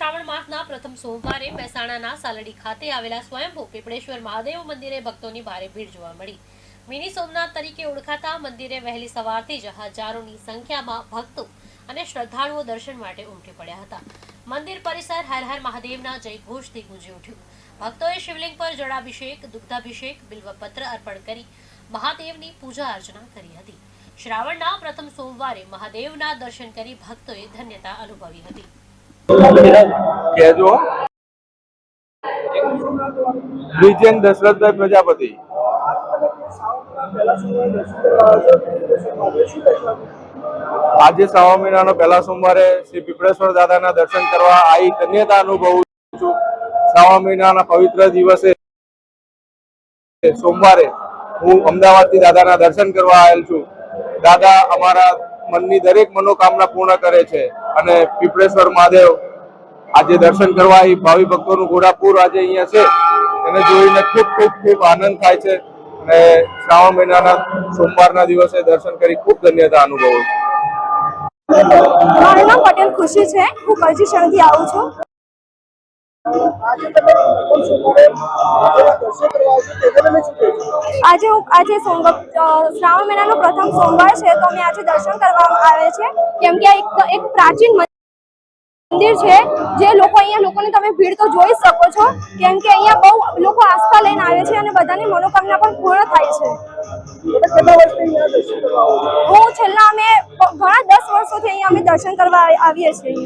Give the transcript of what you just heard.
શ્રાવણ માસના પ્રથમ સોમવારે મહેસાણાના સાલડી ખાતે આવેલા સ્વયંભૂ પીપળેશ્વર મહાદેવ મંદિરે ભક્તોની ભારે ભીડ જોવા મળી। મિની સોમનાથ તરીકે ઓળખાતા મંદિરે વહેલી સવારથી જ હજારોની સંખ્યામાં ભક્તો અને શ્રદ્ધાળુઓ દર્શન માટે ઉમટી પડ્યા હતા। મંદિર પરિસર હર હર મહાદેવના જયઘોષથી ગુંજી ઉઠ્યું। ભક્તોએ શિવલિંગ પર જળાભિષેક, દુગ્ધાભિષેક, બિલ્વપત્ર અર્પણ કરી મહાદેવની પૂજા અર્ચના કરી હતી। શ્રાવણના પ્રથમ સોમવારે મહાદેવના દર્શન કરી ભક્તોએ ધન્યતા અનુભવી હતી। વિજયન દશરથભાઈ પ્રજાપતિ। આજે શ્રાવણ મહિનાનો પહેલા સોમવારે શ્રી પીપળેશ્વર દાદાના દર્શન કરવા આવી ધન્યતા અનુભવું છું। શ્રાવણ મહિનાના પવિત્ર દિવસે સોમવારે હું અમદાવાદથી દાદાના દર્શન કરવા આવેલ છું। દાદા અમારા મનની દરેક મનોકામના પૂર્ણ કરે છે અને પીપળેશ્વર મહાદેવ આજે દર્શન કરવા આવી ભાવિ ભક્તોનું ઘોડાપુર આજે અહીંયા છે, એને જોઈને ખૂબ આનંદ થાય છે અને શ્રાવણ મહિનાના સોમવારના દિવસે દર્શન કરી ખૂબ ધન્યતા અનુભવું છું। મારું નામ પટેલ ખુશી છે, હું કરજી શરણથી આવું છું। આજે શ્રાવણ મહિનાનો પ્રથમ સોમવાર છે, તો અમે આજે દર્શન કરવા આવે છે કેમ કે એક પ્રાચીન મંદિર છે જે લોકોને તમે ભીડ તો જોઈ શકો છો કેમ કે અહીંયા બહુ લોકો આસ્થા લઈને આવે છે અને બધાની મનોકામના પણ પૂર્ણ થાય છે। હું છેલ્લા અમે ઘણા 10 વર્ષોથી અહીંયા અમે દર્શન કરવા આવીએ છીએ।